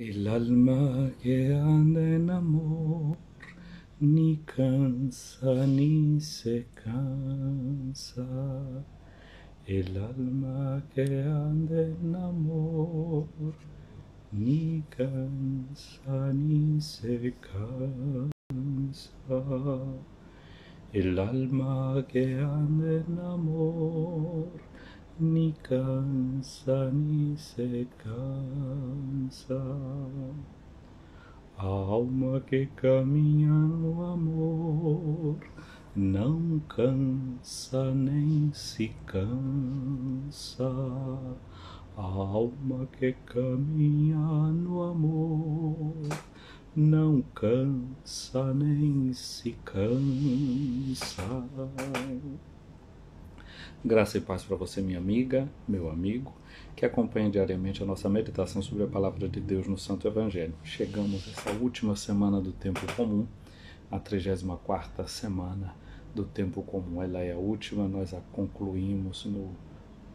El alma que anda en amor ni cansa ni se cansa. El alma que anda en amor ni cansa ni se cansa. El alma que anda en amor ni cansa ni se cansa. A alma que caminha no amor não cansa nem se cansa. A alma que caminha no amor não cansa nem se cansa. Graça e paz para você, minha amiga, meu amigo, que acompanha diariamente a nossa meditação sobre a Palavra de Deus no Santo Evangelho. Chegamos a essa última semana do Tempo Comum, a 34ª semana do Tempo Comum. Ela é a última, nós a concluímos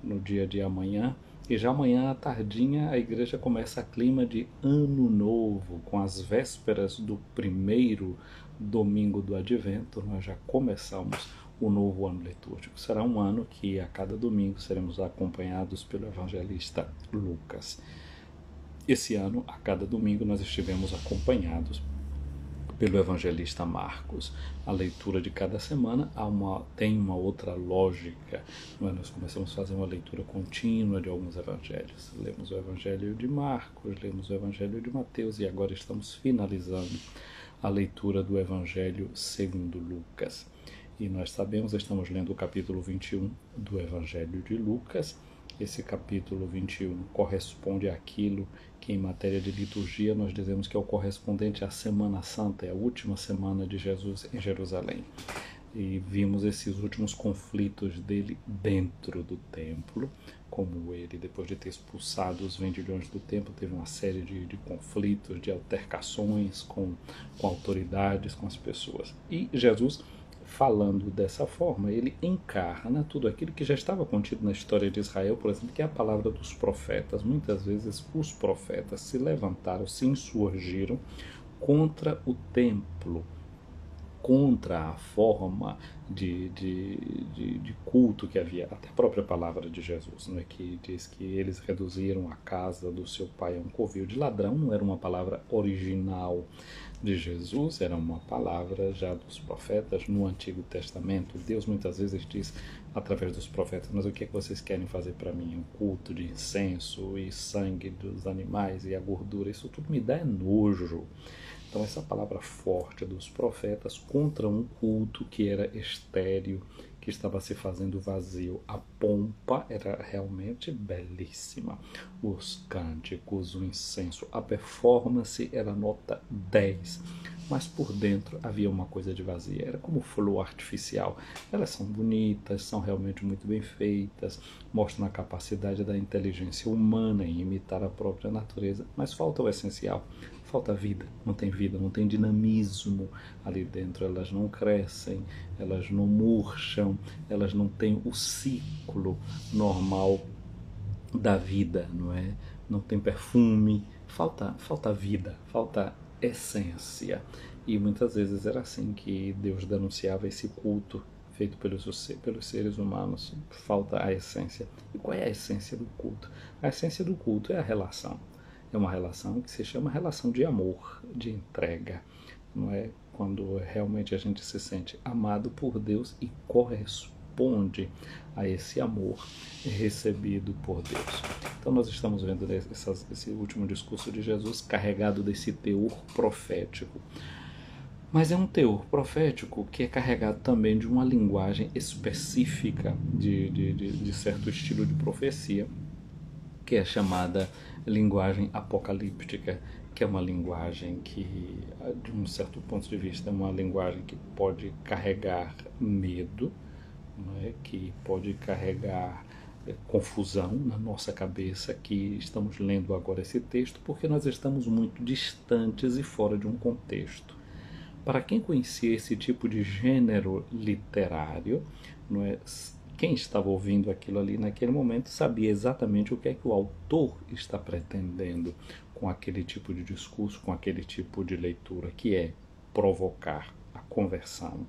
no dia de amanhã. E já amanhã à tardinha a igreja começa a clima de Ano Novo, com as vésperas do primeiro domingo do Advento. Nós já começamos o novo ano litúrgico. Será um ano que a cada domingo seremos acompanhados pelo evangelista Lucas. Esse ano, a cada domingo, nós estivemos acompanhados pelo evangelista Marcos. A leitura de cada semana tem uma outra lógica. Nós começamos a fazer uma leitura contínua de alguns evangelhos. Lemos o evangelho de Marcos, lemos o evangelho de Mateus e agora estamos finalizando a leitura do evangelho segundo Lucas. E nós sabemos, estamos lendo o capítulo 21 do evangelho de Lucas. Esse capítulo 21 corresponde àquilo que em matéria de liturgia nós dizemos que é o correspondente à Semana Santa, é a última semana de Jesus em Jerusalém. E vimos esses últimos conflitos dele dentro do templo, como ele, depois de ter expulsado os vendilhões do templo, teve uma série de conflitos, de altercações com autoridades, com as pessoas. E Jesus, falando dessa forma, ele encarna tudo aquilo que já estava contido na história de Israel, por exemplo, que é a palavra dos profetas. Muitas vezes os profetas se levantaram, se insurgiram contra o templo, contra a forma de culto que havia. Até a própria palavra de Jesus, né, que diz que eles reduziram a casa do seu pai a um covil de ladrão. Não era uma palavra original de Jesus, era uma palavra já dos profetas no Antigo Testamento. Deus muitas vezes diz através dos profetas: mas o que é que vocês querem fazer para mim? Um culto de incenso e sangue dos animais e a gordura, isso tudo me dá nojo. Então essa palavra forte dos profetas contra um culto que era estéril, que estava se fazendo vazio. A pompa era realmente belíssima. Os cânticos, o incenso, a performance era nota 10. Mas por dentro havia uma coisa de vazia. Era como flor artificial. Elas são bonitas, são realmente muito bem feitas, mostram a capacidade da inteligência humana em imitar a própria natureza, mas falta o essencial. Falta vida, não tem dinamismo ali dentro, elas não crescem, elas não murcham, elas não têm o ciclo normal da vida, não é? Não tem perfume, falta vida, falta essência. E muitas vezes era assim que Deus denunciava esse culto feito pelos seres humanos, falta a essência. E qual é a essência do culto? A essência do culto é a relação. É uma relação que se chama relação de amor, de entrega, não é? Quando realmente a gente se sente amado por Deus e corresponde a esse amor recebido por Deus. Então nós estamos vendo esse último discurso de Jesus carregado desse teor profético. Mas é um teor profético que é carregado também de uma linguagem específica de certo estilo de profecia, que é chamada linguagem apocalíptica, que é uma linguagem que, de um certo ponto de vista, é uma linguagem que pode carregar medo, não é? Que pode carregar confusão na nossa cabeça, que estamos lendo agora esse texto, porque nós estamos muito distantes e fora de um contexto. Para quem conhecia esse tipo de gênero literário, não é? quem estava ouvindo aquilo ali naquele momento sabia exatamente o que é que o autor está pretendendo com aquele tipo de discurso, com aquele tipo de leitura, que é provocar a conversão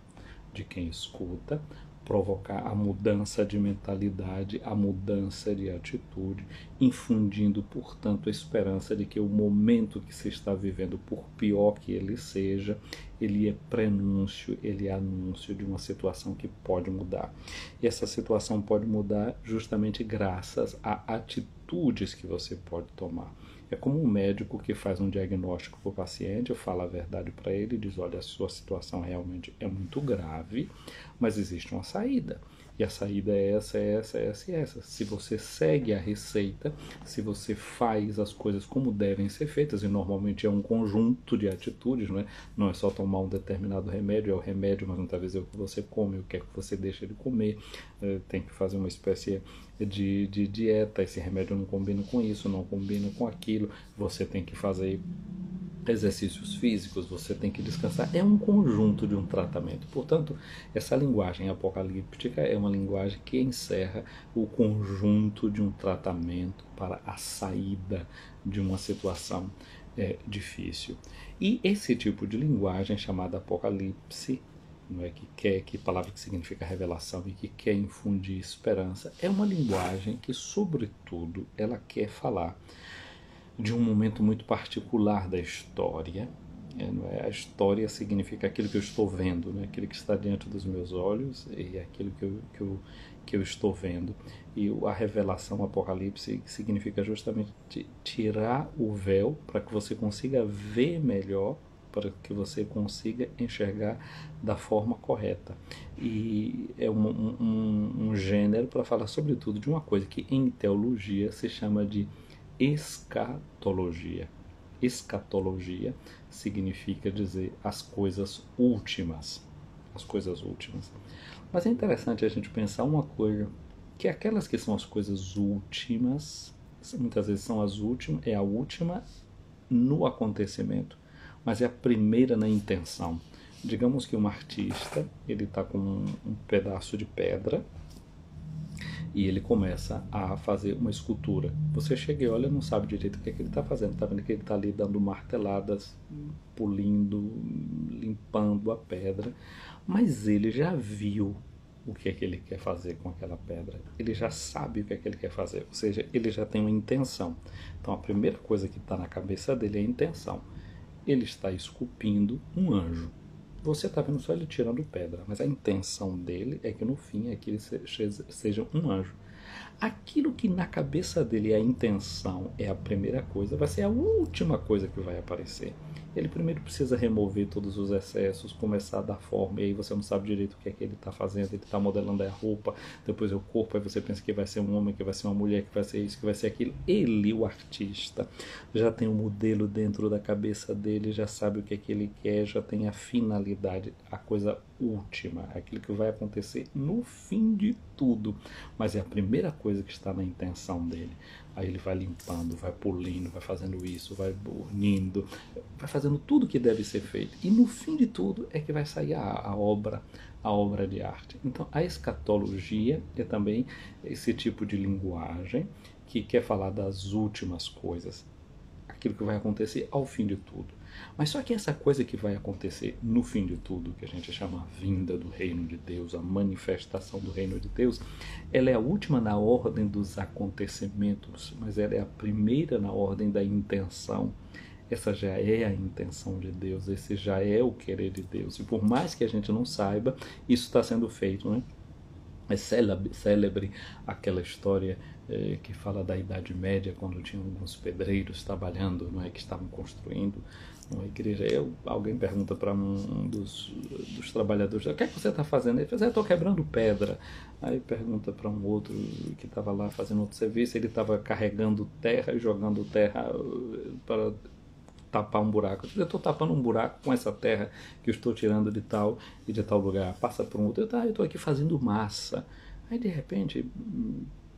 de quem escuta, provocar a mudança de mentalidade, a mudança de atitude, infundindo, portanto, a esperança de que o momento que se está vivendo, por pior que ele seja, ele é prenúncio, ele é anúncio de uma situação que pode mudar. E essa situação pode mudar justamente graças a atitudes que você pode tomar. É como um médico que faz um diagnóstico para o paciente, fala a verdade para ele e diz, olha, a sua situação realmente é muito grave, mas existe uma saída. E a saída é essa, essa, essa e essa. Se você segue a receita, se você faz as coisas como devem ser feitas, e normalmente é um conjunto de atitudes, não é só tomar um determinado remédio, é o remédio, mas muitas vezes é o que você come, o que é que você deixa de comer, tem que fazer uma espécie de dieta, esse remédio não combina com isso, não combina com aquilo, você tem que fazer exercícios físicos, você tem que descansar, é um conjunto de um tratamento. Portanto, essa linguagem apocalíptica é uma linguagem que encerra o conjunto de um tratamento para a saída de uma situação difícil. E esse tipo de linguagem chamada apocalipse, não é, que palavra que significa revelação e que quer infundir esperança, é uma linguagem que, sobretudo, ela quer falar de um momento muito particular da história. A história significa aquilo que eu estou vendo, aquilo que está diante dos meus olhos e aquilo que eu estou vendo. E a revelação, o Apocalipse, significa justamente tirar o véu para que você consiga ver melhor, para que você consiga enxergar da forma correta. E é um gênero para falar sobretudo de uma coisa que em teologia se chama de escatologia. Escatologia significa dizer as coisas últimas. As coisas últimas. Mas é interessante a gente pensar uma coisa, que aquelas que são as coisas últimas, muitas vezes são as últimas, é a última no acontecimento, mas é a primeira na intenção. Digamos que um artista, ele está com um pedaço de pedra, e ele começa a fazer uma escultura. Você chega e olha, não sabe direito o que é que ele está fazendo. Está vendo que ele está ali dando marteladas, polindo, limpando a pedra. Mas ele já viu o que é que ele quer fazer com aquela pedra. Ele já sabe o que é que ele quer fazer. Ou seja, ele já tem uma intenção. Então a primeira coisa que está na cabeça dele é a intenção. Ele está esculpindo um anjo. Você está vendo só ele tirando pedra, mas a intenção dele é que no fim é que ele seja um anjo. Aquilo que na cabeça dele a intenção é a primeira coisa, vai ser a última coisa que vai aparecer. Ele primeiro precisa remover todos os excessos, começar a dar forma, e aí você não sabe direito o que é que ele está fazendo, ele está modelando a roupa, depois é o corpo, aí você pensa que vai ser um homem, que vai ser uma mulher, que vai ser isso, que vai ser aquilo. Ele, o artista, já tem um modelo dentro da cabeça dele, já sabe o que é que ele quer, já tem a finalidade, a coisa última, aquilo que vai acontecer no fim de tudo, mas é a primeira coisa que está na intenção dele. Aí ele vai limpando, vai polindo, vai fazendo isso, vai unindo, vai fazendo tudo que deve ser feito. E no fim de tudo é que vai sair a obra de arte. Então a escatologia é também esse tipo de linguagem que quer falar das últimas coisas, aquilo que vai acontecer ao fim de tudo. Mas só que essa coisa que vai acontecer no fim de tudo, que a gente chama a vinda do reino de Deus, a manifestação do reino de Deus, ela é a última na ordem dos acontecimentos, mas ela é a primeira na ordem da intenção. Essa já é a intenção de Deus, esse já é o querer de Deus. E por mais que a gente não saiba, isso está sendo feito, né? É célebre aquela história que fala da Idade Média, quando tinha alguns pedreiros trabalhando, não é, que estavam construindo uma igreja. Alguém pergunta para um dos trabalhadores: o que é que você está fazendo? Ele diz: eu estou quebrando pedra. Aí pergunta para um outro que estava lá fazendo outro serviço, ele estava carregando terra e jogando terra para tapar um buraco. Eu estou tapando um buraco com essa terra que eu estou tirando de tal e de tal lugar. Passa por um outro. Eu estou aqui fazendo massa. Aí de repente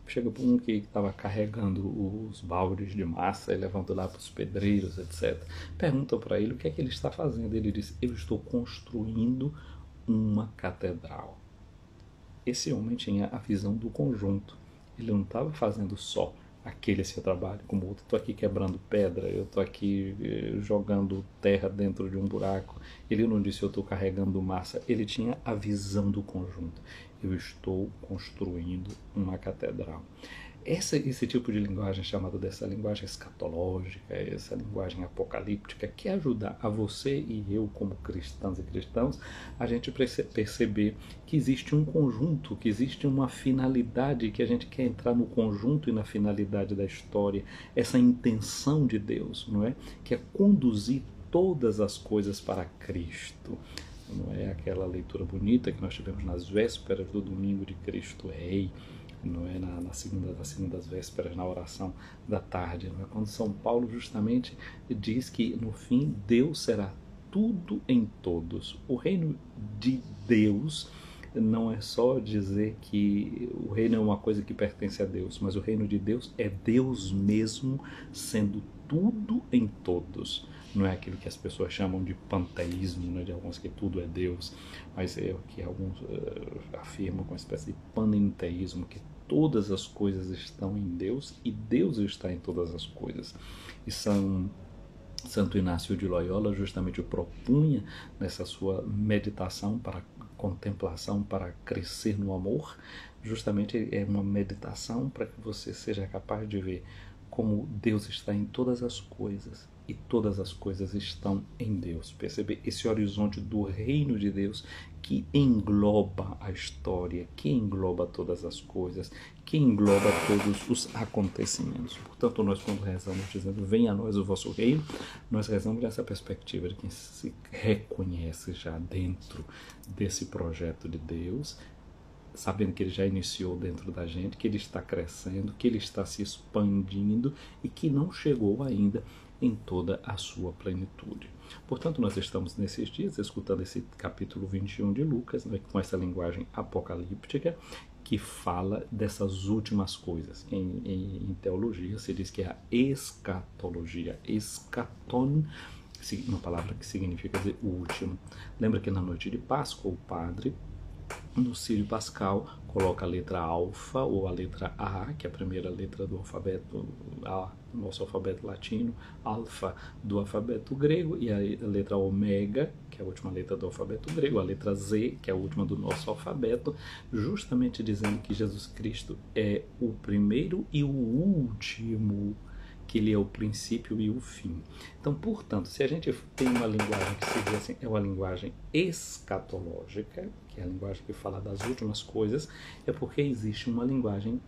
chega por um que estava carregando os baldes de massa e levando lá para os pedreiros, etc. Pergunta para ele o que é que ele está fazendo. Ele diz: eu estou construindo uma catedral. esse homem tinha a visão do conjunto. Ele não estava fazendo só aquele seu trabalho, como o outro. Estou aqui quebrando pedra, eu estou aqui jogando terra dentro de um buraco. Ele não disse eu estou carregando massa. Ele tinha a visão do conjunto. Eu estou construindo uma catedral. Esse tipo de linguagem, chamada dessa linguagem escatológica, essa linguagem apocalíptica, que ajuda a você e eu, como cristãos e cristãos, a gente perceber que existe um conjunto, que existe uma finalidade, que a gente quer entrar no conjunto e na finalidade da história, essa intenção de Deus, não é? Que é conduzir todas as coisas para Cristo. Não é aquela leitura bonita que nós tivemos nas vésperas do domingo de Cristo Rei, não é nas segundas vésperas, na oração da tarde, não é? Quando São Paulo justamente diz que no fim Deus será tudo em todos. O reino de Deus não é só dizer que o reino é uma coisa que pertence a Deus, mas o reino de Deus é Deus mesmo sendo tudo em todos. Não é aquilo que as pessoas chamam de panteísmo, né, de alguns que tudo é Deus, mas é o que alguns afirmam com uma espécie de panenteísmo, que todas as coisas estão em Deus e Deus está em todas as coisas. E Santo Inácio de Loyola justamente propunha nessa sua meditação para contemplação, para crescer no amor, justamente é uma meditação para que você seja capaz de ver como Deus está em todas as coisas e todas as coisas estão em Deus. Perceber esse horizonte do reino de Deus que engloba a história, que engloba todas as coisas, que engloba todos os acontecimentos. Portanto, nós quando rezamos dizendo venha a nós o vosso reino, nós rezamos nessa perspectiva de quem se reconhece já dentro desse projeto de Deus, sabendo que ele já iniciou dentro da gente, que ele está crescendo, que ele está se expandindo e que não chegou ainda em toda a sua plenitude. Portanto, nós estamos nesses dias escutando esse capítulo 21 de Lucas, né, com essa linguagem apocalíptica, que fala dessas últimas coisas. Em teologia se diz que é a escatologia. Escaton, uma palavra que significa dizer o último. Lembra que na noite de Páscoa, o padre, no Círio Pascal, coloca a letra alfa ou a letra A, que é a primeira letra do alfabeto, nosso alfabeto latino, alfa do alfabeto grego, e a letra ômega, que é a última letra do alfabeto grego, a letra Z, que é a última do nosso alfabeto, justamente dizendo que Jesus Cristo é o primeiro e o último, que ele é o princípio e o fim. Então, portanto, se a gente tem uma linguagem que se diz assim, é uma linguagem escatológica, que é a linguagem que fala das últimas coisas, é porque existe uma linguagem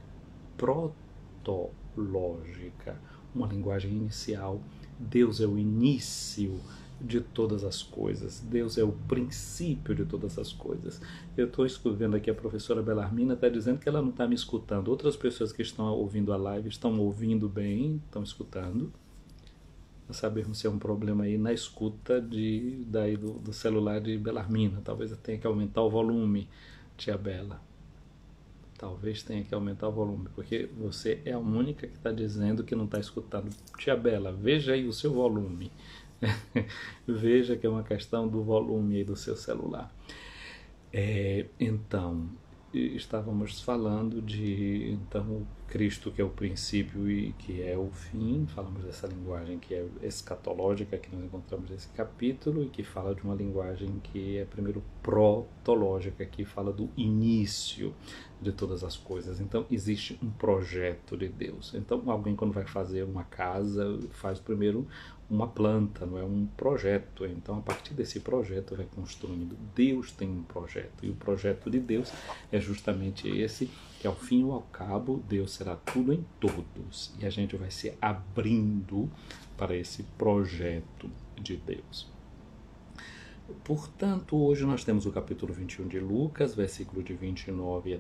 protológica, uma linguagem inicial. Deus é o início de todas as coisas. Deus é o princípio de todas as coisas. Eu estou escrevendo aqui, a professora Belarmina está dizendo que ela não está me escutando. Outras pessoas que estão ouvindo a live estão ouvindo bem, estão escutando. Nós sabemos se é um problema aí na escuta do celular de Belarmina. Talvez eu tenha que aumentar o volume, tia Bela. Talvez tenha que aumentar o volume, porque você é a única que está dizendo que não está escutando. Tia Bela, veja aí o seu volume. Veja que é uma questão do volume aí do seu celular. Então, estávamos falando de o Cristo, que é o princípio e que é o fim. Falamos dessa linguagem que é escatológica, que nós encontramos nesse capítulo, e que fala de uma linguagem que é primeiro protológica, que fala do início de todas as coisas. Então existe um projeto de Deus. Então alguém, quando vai fazer uma casa, faz primeiro uma planta, não é um projeto. Então a partir desse projeto vai construindo. Deus tem um projeto, e o projeto de Deus é justamente esse, que ao fim e ao cabo Deus será tudo em todos, e a gente vai se abrindo para esse projeto de Deus. Portanto, hoje nós temos o capítulo 21 de Lucas, versículo de 29 a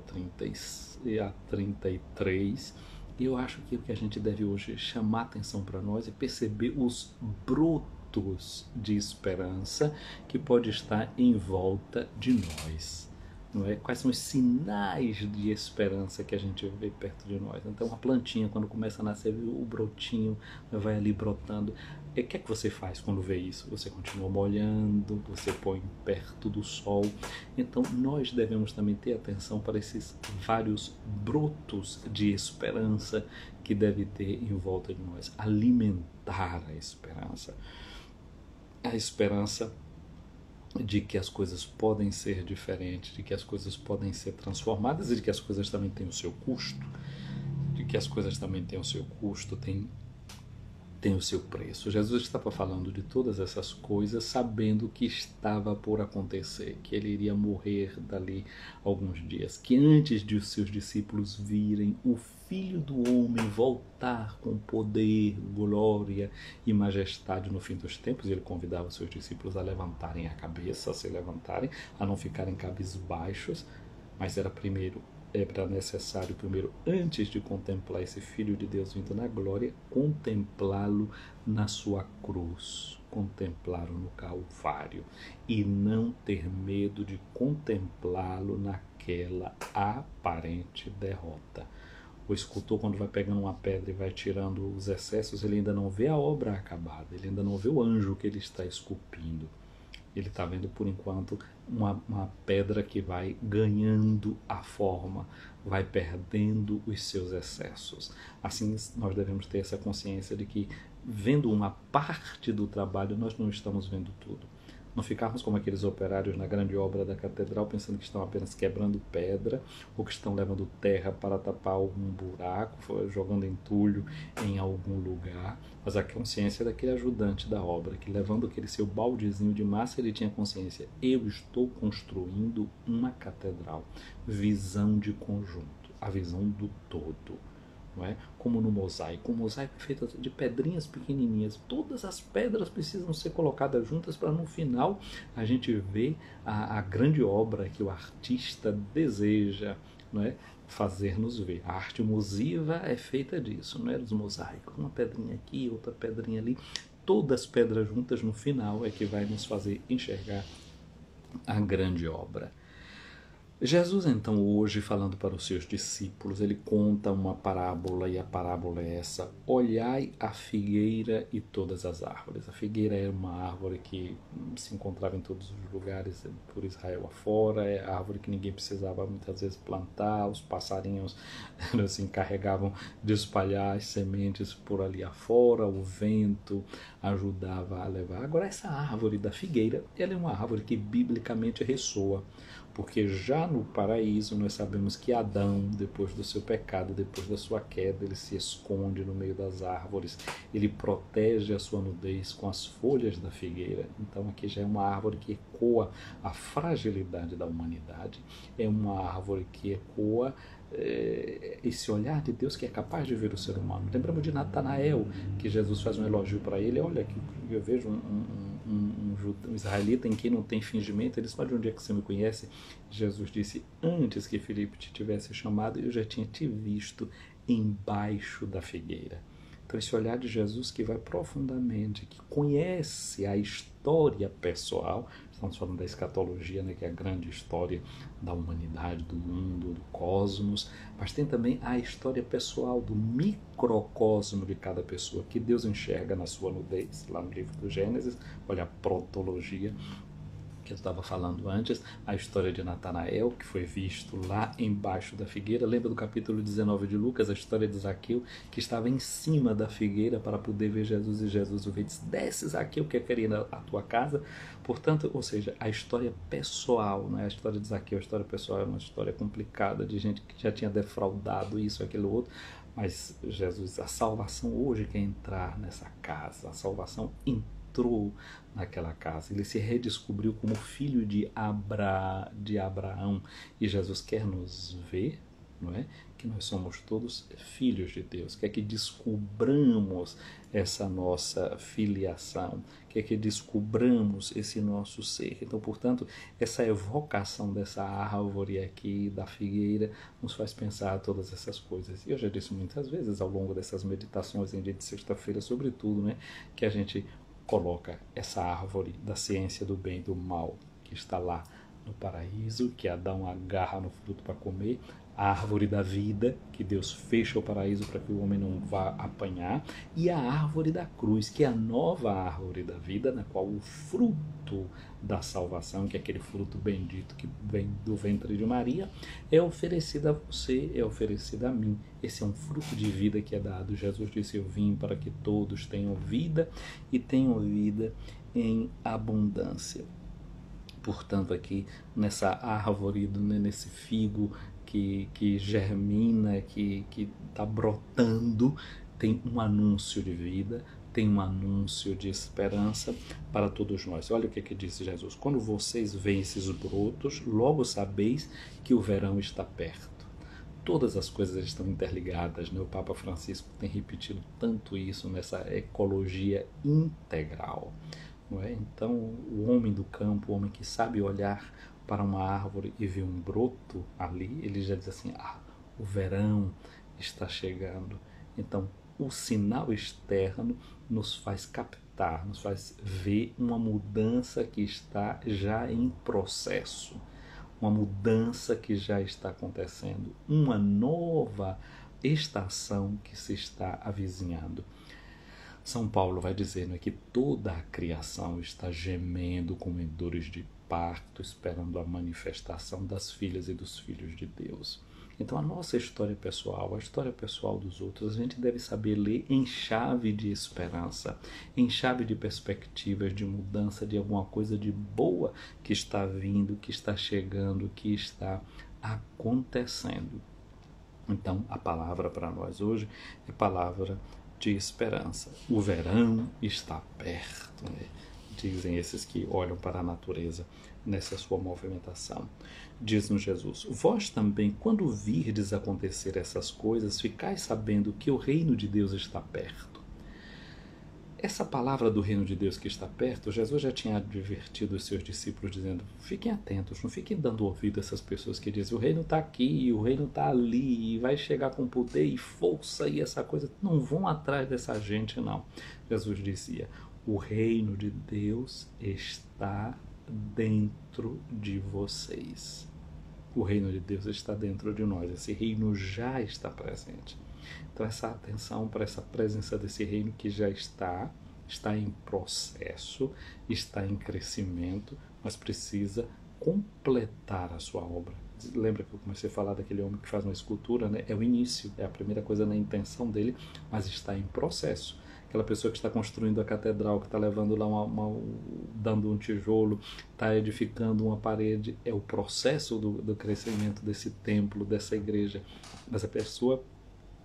33, e eu acho que o que a gente deve hoje chamar atenção para nós é perceber os brotos de esperança que pode estar em volta de nós. não é? Quais são os sinais de esperança que a gente vê perto de nós? Então, uma plantinha, quando começa a nascer, o brotinho vai ali brotando. E o que é que você faz quando vê isso? Você continua molhando, você põe perto do sol. Então, nós devemos também ter atenção para esses vários brotos de esperança que deve ter em volta de nós. Alimentar a esperança. A esperança de que as coisas podem ser diferentes, de que as coisas podem ser transformadas e de que as coisas também têm o seu custo, de que as coisas também têm o seu custo, tem o seu preço. Jesus estava falando de todas essas coisas sabendo que estava por acontecer, que ele iria morrer dali alguns dias, que antes de os seus discípulos virem o Filho do Homem voltar com poder, glória e majestade no fim dos tempos, ele convidava os seus discípulos a levantarem a cabeça, a se levantarem, a não ficarem cabisbaixos, mas era necessário primeiro, antes de contemplar esse Filho de Deus vindo na glória, contemplá-lo na sua cruz, contemplá-lo no Calvário e não ter medo de contemplá-lo naquela aparente derrota. O escultor, quando vai pegando uma pedra e vai tirando os excessos, ele ainda não vê a obra acabada, ele ainda não vê o anjo que ele está esculpindo. Ele está vendo, por enquanto, uma pedra que vai ganhando a forma, vai perdendo os seus excessos. Assim, nós devemos ter essa consciência de que, vendo uma parte do trabalho, nós não estamos vendo tudo. Não ficarmos como aqueles operários na grande obra da catedral, pensando que estão apenas quebrando pedra, ou que estão levando terra para tapar algum buraco, jogando entulho em algum lugar, mas a consciência daquele ajudante da obra, que levando aquele seu baldezinho de massa, ele tinha consciência: eu estou construindo uma catedral, visão de conjunto, a visão do todo. Não é? Como no mosaico. O mosaico é feito de pedrinhas pequenininhas. Todas as pedras precisam ser colocadas juntas para no final a gente ver a grande obra que o artista deseja, não é? Fazer-nos ver. A arte musiva é feita disso, não é? Dos mosaicos. Uma pedrinha aqui, outra pedrinha ali. Todas as pedras juntas no final é que vai nos fazer enxergar a grande obra. Jesus, então, hoje, falando para os seus discípulos, ele conta uma parábola, e a parábola é essa: olhai a figueira e todas as árvores. A figueira era uma árvore que se encontrava em todos os lugares por Israel afora, é a árvore que ninguém precisava muitas vezes plantar, os passarinhos se encarregavam de espalhar as sementes por ali afora, o vento ajudava a levar. Agora, essa árvore da figueira, ela é uma árvore que biblicamente ressoa, porque já no paraíso nós sabemos que Adão, depois do seu pecado, depois da sua queda, ele se esconde no meio das árvores, ele protege a sua nudez com as folhas da figueira. Então aqui já é uma árvore que ecoa a fragilidade da humanidade, é uma árvore que ecoa esse olhar de Deus que é capaz de ver o ser humano. Lembramos de Natanael, que Jesus faz um elogio para ele: olha, que eu vejo um israelita em quem não tem fingimento. Ele diz: mas de onde é que você me conhece? Jesus disse: antes que Filipe te tivesse chamado, eu já tinha te visto embaixo da figueira. Então esse olhar de Jesus que vai profundamente, que conhece a história pessoal, estamos falando da escatologia, né, que é a grande história da humanidade, do mundo, do cosmos, mas tem também a história pessoal, do microcosmo de cada pessoa, que Deus enxerga na sua nudez, lá no livro do Gênesis. Olha a protologia que eu estava falando antes, a história de Natanael, que foi visto lá embaixo da figueira. Lembra do capítulo 19 de Lucas, a história de Zaqueu, que estava em cima da figueira para poder ver Jesus, e Jesus o vê e diz: desce, Zaqueu, que eu quero ir à tua casa. Portanto, ou seja, a história pessoal, né? A história de Zaqueu, a história pessoal é uma história complicada, de gente que já tinha defraudado isso, aquilo, outro. Mas Jesus, a salvação hoje quer entrar nessa casa, a salvação entrou naquela casa, ele se redescobriu como filho de Abraão, e Jesus quer nos ver, não é? Que nós somos todos filhos de Deus, quer que descobramos essa nossa filiação, quer que descobramos esse nosso ser. Então, portanto, essa evocação dessa árvore aqui, da figueira, nos faz pensar todas essas coisas. E eu já disse muitas vezes ao longo dessas meditações em dia de sexta-feira, sobretudo, né, que a gente coloca essa árvore da ciência do bem e do mal, que está lá no paraíso, que Adão agarra no fruto para comer, a árvore da vida, que Deus fecha o paraíso para que o homem não vá apanhar, e a árvore da cruz, que é a nova árvore da vida, na qual o fruto da salvação, que é aquele fruto bendito que vem do ventre de Maria, é oferecido a você, é oferecido a mim. Esse é um fruto de vida que é dado. Jesus disse: eu vim para que todos tenham vida e tenham vida em abundância. Portanto, aqui nessa árvore, nesse figo que germina, que está brotando, tem um anúncio de vida, tem um anúncio de esperança para todos nós. Olha o que disse Jesus: quando vocês veem esses brotos, logo sabeis que o verão está perto. Todas as coisas estão interligadas, né? O Papa Francisco tem repetido tanto isso nessa ecologia integral. Não é? Então, o homem do campo, o homem que sabe olhar para uma árvore e ver um broto ali, ele já diz assim: o verão está chegando. Então, o sinal externo nos faz captar, nos faz ver uma mudança que está já em processo, uma mudança que já está acontecendo, uma nova estação que se está avizinhando. São Paulo vai dizer, que toda a criação está gemendo com dores de parto, esperando a manifestação das filhas e dos filhos de Deus. Então a nossa história pessoal, a história pessoal dos outros, a gente deve saber ler em chave de esperança, em chave de perspectivas, de mudança, de alguma coisa de boa que está vindo, que está chegando, que está acontecendo. Então a palavra para nós hoje é palavra de esperança. O verão está perto, né? Dizem esses que olham para a natureza nessa sua movimentação. Diz-nos Jesus: vós também, quando virdes acontecer essas coisas, ficais sabendo que o reino de Deus está perto. Essa palavra do reino de Deus que está perto, Jesus já tinha advertido os seus discípulos, dizendo: fiquem atentos, não fiquem dando ouvido a essas pessoas que dizem: o reino está aqui, o reino está ali, e vai chegar com poder e força e essa coisa. Não vão atrás dessa gente, não. Jesus dizia: o reino de Deus está dentro de vocês. O reino de Deus está dentro de nós. Esse reino já está presente. Então essa atenção para essa presença desse reino que já está em processo, está em crescimento, mas precisa completar a sua obra. Lembra que eu comecei a falar daquele homem que faz uma escultura, né? É o início, é a primeira coisa na intenção dele, mas está em processo. Aquela pessoa que está construindo a catedral, que está levando lá dando um tijolo, está edificando uma parede, é o processo do crescimento desse templo, dessa igreja. Mas a pessoa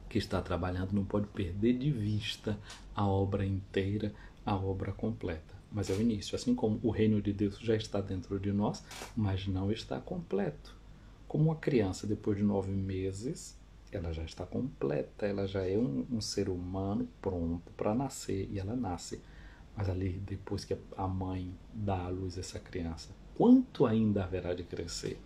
que está trabalhando não pode perder de vista a obra inteira, a obra completa. Mas é o início, assim como o reino de Deus já está dentro de nós, mas não está completo. Como uma criança, depois de 9 meses, ela já está completa, ela já é um ser humano pronto para nascer, e ela nasce. Mas ali, depois que a mãe dá à luz essa criança, quanto ainda haverá de crescer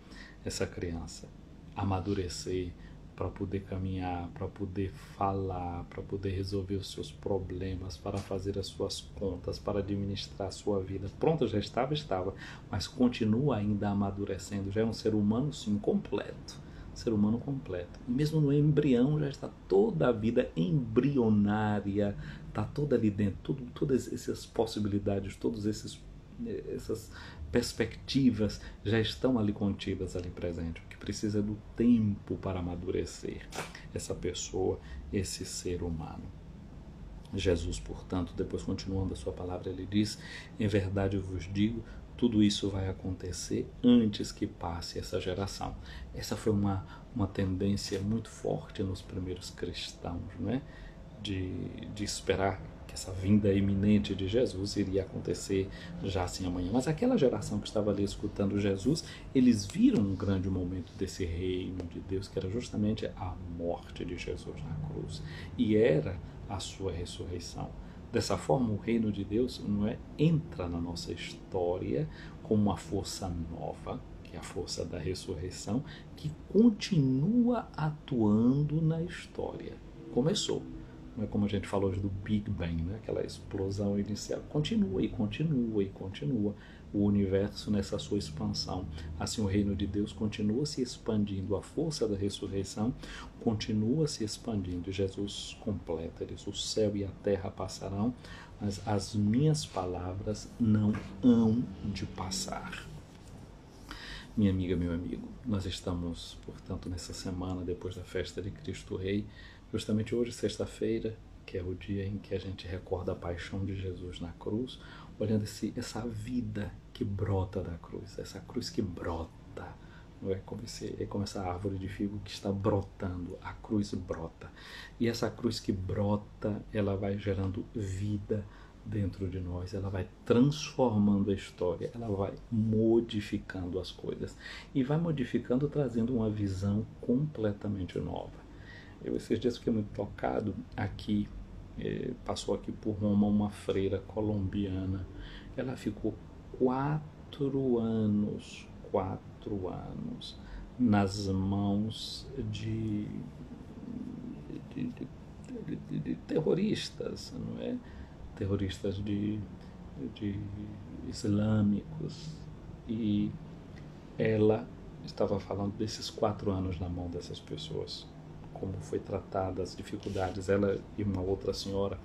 essa criança, amadurecer, para poder caminhar, para poder falar, para poder resolver os seus problemas, para fazer as suas contas, para administrar a sua vida. Pronto, já estava, mas continua ainda amadurecendo. Já é um ser humano, sim, completo. Ser humano completo. E mesmo no embrião já está toda a vida embrionária, está toda ali dentro, todas essas possibilidades, todas essas perspectivas já estão ali contidas, ali presente. O que precisa do tempo para amadurecer essa pessoa, esse ser humano. Jesus, portanto, depois continuando a sua palavra, ele diz: em verdade eu vos digo, tudo isso vai acontecer antes que passe essa geração. Essa foi uma tendência muito forte nos primeiros cristãos, né? de esperar que essa vinda iminente de Jesus iria acontecer já assim amanhã. Mas aquela geração que estava ali escutando Jesus, eles viram um grande momento desse reino de Deus, que era justamente a morte de Jesus na cruz, e era a sua ressurreição. Dessa forma, o reino de Deus entra na nossa história como uma força nova, que é a força da ressurreição, que continua atuando na história. Começou, Não é como a gente falou hoje do Big Bang, né? Aquela explosão inicial. Continua e continua e continua o universo nessa sua expansão. Assim o reino de Deus continua se expandindo, a força da ressurreição continua se expandindo. Jesus completa isso: o céu e a terra passarão, mas as minhas palavras não hão de passar. Minha amiga, meu amigo, nós estamos, portanto, nessa semana depois da festa de Cristo Rei, justamente hoje, sexta-feira, que é o dia em que a gente recorda a paixão de Jesus na cruz, olhando essa vida que brota da cruz, essa cruz que brota, não é como essa árvore de figo que está brotando, a cruz brota. E essa cruz que brota, ela vai gerando vida dentro de nós, ela vai transformando a história, ela vai modificando as coisas e vai modificando, trazendo uma visão completamente nova. Eu esses dias fiquei muito tocado aqui, passou aqui por Roma uma freira colombiana, ela ficou 4 anos nas mãos de terroristas, não é? Terroristas de islâmicos, e ela estava falando desses 4 anos na mão dessas pessoas, como foi tratada, as dificuldades. Ela e uma outra senhora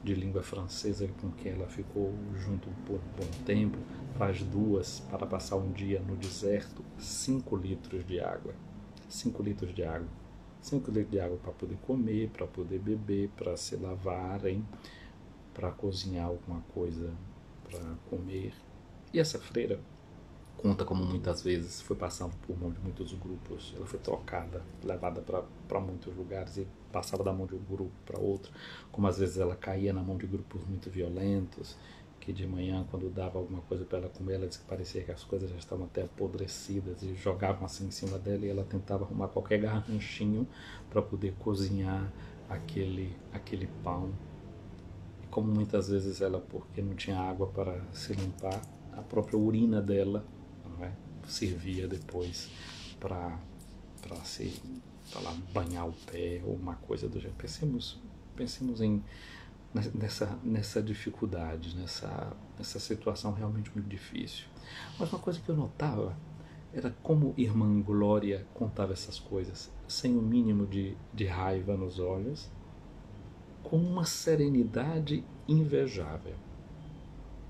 de língua francesa com quem ela ficou junto por um bom tempo, para as duas, para passar um dia no deserto, 5 litros de água. 5 litros de água. 5 litros de água para poder comer, para poder beber, para se lavarem, para cozinhar alguma coisa para comer. E essa freira conta como muitas vezes foi passando por mão de muitos grupos, ela foi trocada, levada para muitos lugares e passava da mão de um grupo para outro, como às vezes ela caía na mão de grupos muito violentos, que de manhã, quando dava alguma coisa para ela comer, ela disse que parecia que as coisas já estavam até apodrecidas e jogavam assim em cima dela, e ela tentava arrumar qualquer garranchinho para poder cozinhar aquele pão. Como muitas vezes ela, porque não tinha água para se limpar, a própria urina dela, não é, servia depois para se, lá, banhar o pé ou uma coisa do gênero. Pensemos nessa dificuldade, nessa situação realmente muito difícil. Mas uma coisa que eu notava era como Irmã Glória contava essas coisas sem o mínimo de raiva nos olhos, com uma serenidade invejável,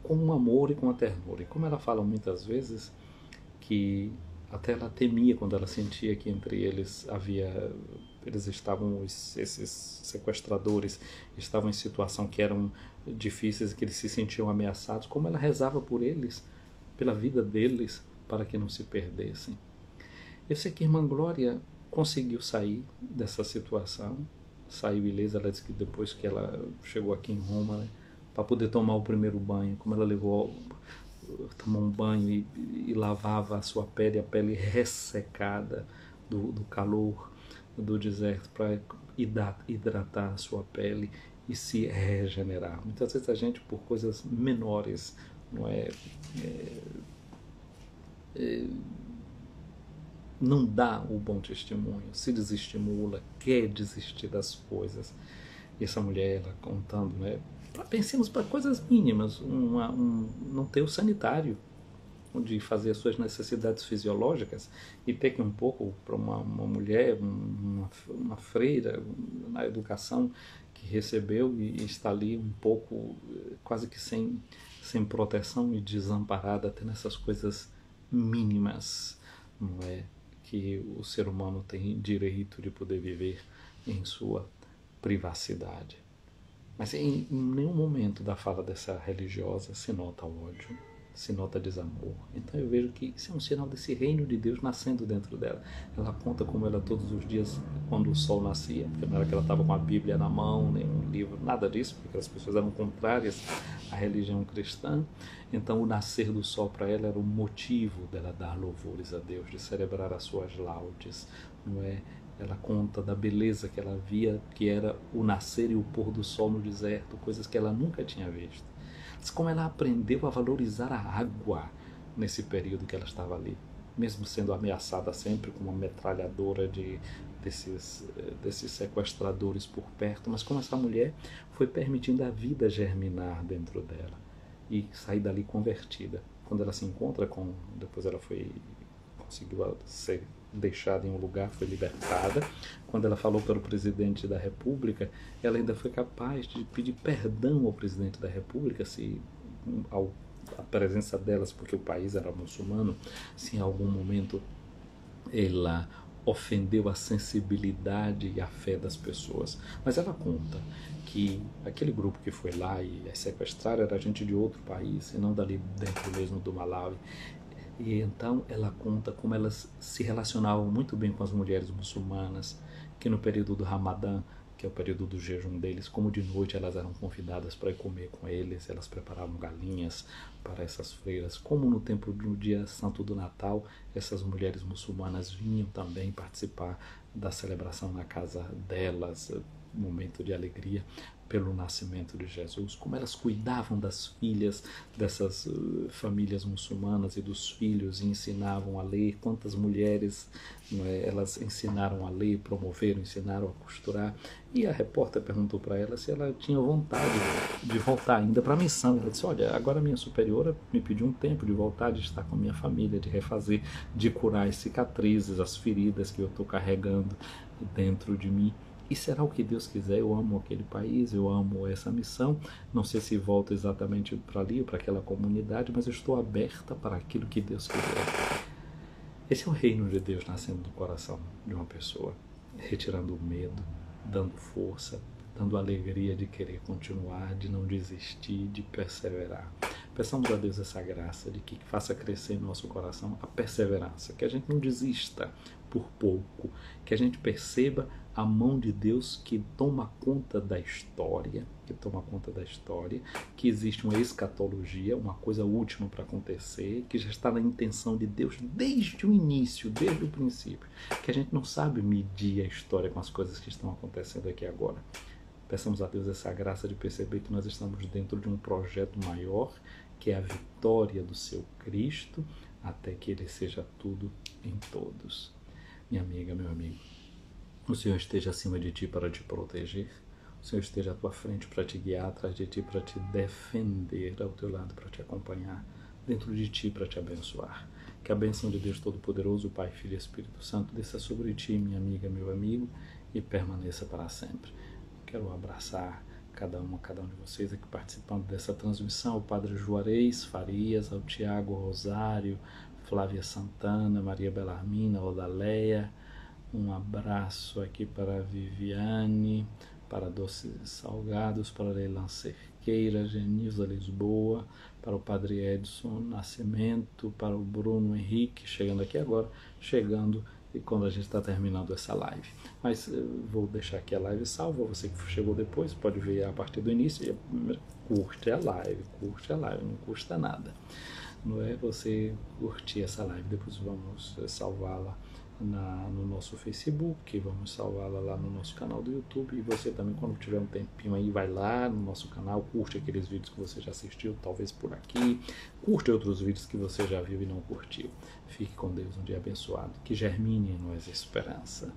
com um amor e com uma ternura. E como ela fala muitas vezes que até ela temia quando ela sentia que entre eles esses sequestradores estavam em situação que eram difíceis e que eles se sentiam ameaçados, como ela rezava por eles, pela vida deles, para que não se perdessem. Eu sei que a Irmã Glória conseguiu sair dessa situação, saiu ilesa. Ela disse que depois que ela chegou aqui em Roma, né, para poder tomar o primeiro banho, como ela tomou um banho e lavava a sua pele, a pele ressecada do calor do deserto, para hidratar a sua pele e se regenerar. Muitas vezes a gente, por coisas menores, não não dá o bom testemunho, se desestimula, quer desistir das coisas. E essa mulher, ela contando, né? Pensemos para coisas mínimas, não ter o sanitário, de fazer as suas necessidades fisiológicas, e ter que um pouco para uma mulher, uma freira na educação, que recebeu e está ali um pouco, quase que sem proteção e desamparada, até nessas coisas mínimas, não é? Que o ser humano tem direito de poder viver em sua privacidade. Mas em nenhum momento da fala dessa religiosa se nota ódio, se nota desamor. Então eu vejo que isso é um sinal desse reino de Deus nascendo dentro dela. Ela conta como ela todos os dias, quando o sol nascia, porque não era que ela estava com a Bíblia na mão, nem um livro, nada disso, porque as pessoas eram contrárias à religião cristã. Então o nascer do sol para ela era o motivo dela dar louvores a Deus, de celebrar as suas laudes, não é? Ela conta da beleza que ela via, que era o nascer e o pôr do sol no deserto, coisas que ela nunca tinha visto. Mas como ela aprendeu a valorizar a água nesse período que ela estava ali, mesmo sendo ameaçada sempre com uma metralhadora de desses sequestradores por perto, mas como essa mulher foi permitindo a vida germinar dentro dela e sair dali convertida. Quando ela se encontra depois ela conseguiu ser deixada em um lugar, foi libertada. Quando ela falou para o presidente da República, ela ainda foi capaz de pedir perdão ao presidente da República a presença delas, porque o país era muçulmano, se em algum momento ela ofendeu a sensibilidade e a fé das pessoas. Mas ela conta que aquele grupo que foi lá e sequestraram era gente de outro país, e não dali dentro mesmo do Malawi. E então ela conta como elas se relacionavam muito bem com as mulheres muçulmanas, que no período do Ramadã, que é o período do jejum deles, como de noite elas eram convidadas para ir comer com eles, elas preparavam galinhas para essas freiras, como no tempo do dia santo do Natal, essas mulheres muçulmanas vinham também participar da celebração na casa delas, momento de alegria pelo nascimento de Jesus, como elas cuidavam das filhas dessas famílias muçulmanas e dos filhos e ensinavam a ler, quantas mulheres elas ensinaram a ler, promoveram, ensinaram a costurar. E a repórter perguntou para ela se ela tinha vontade de voltar ainda para a missão. Ela disse, olha, agora a minha superiora me pediu um tempo de voltar, de estar com a minha família, de refazer, de curar as cicatrizes, as feridas que eu estou carregando dentro de mim. E será o que Deus quiser. Eu amo aquele país, eu amo essa missão. Não sei se volto exatamente para ali, para aquela comunidade, mas eu estou aberta para aquilo que Deus quiser. Esse é o reino de Deus nascendo do coração de uma pessoa, retirando o medo, dando força, dando alegria de querer continuar, de não desistir, de perseverar. Peçamos a Deus essa graça de que faça crescer em nosso coração a perseverança, que a gente não desista por pouco, que a gente perceba a mão de Deus que toma conta da história, que existe uma escatologia, uma coisa última para acontecer, que já está na intenção de Deus desde o início, desde o princípio, que a gente não sabe medir a história com as coisas que estão acontecendo aqui agora. Peçamos a Deus essa graça de perceber que nós estamos dentro de um projeto maior, que é a vitória do seu Cristo, até que Ele seja tudo em todos. Minha amiga, meu amigo, o Senhor esteja acima de ti para te proteger, o Senhor esteja à tua frente para te guiar, atrás de ti para te defender, ao teu lado para te acompanhar, dentro de ti para te abençoar. Que a bênção de Deus Todo-Poderoso, Pai, Filho e Espírito Santo, desça sobre ti, minha amiga, meu amigo, e permaneça para sempre. Quero abraçar cada um de vocês aqui participando dessa transmissão, ao Padre Juarez Farias, ao Tiago Rosário, Flávia Santana, Maria Belarmina, Odaleia. Um abraço aqui para a Viviane, para Doces Salgados, para a Leilan Cerqueira, Genilza Lisboa, para o Padre Edson Nascimento, para o Bruno Henrique, chegando aqui agora, e quando a gente está terminando essa live. Mas vou deixar aqui a live salva, você que chegou depois pode ver a partir do início e curte a live, não custa nada. Não é você curtir essa live, depois vamos salvá-la no nosso Facebook, vamos salvá-la lá no nosso canal do YouTube, e você também, quando tiver um tempinho aí, vai lá no nosso canal, curte aqueles vídeos que você já assistiu, talvez por aqui, curte outros vídeos que você já viu e não curtiu. Fique com Deus, um dia abençoado, que germine em nós a esperança.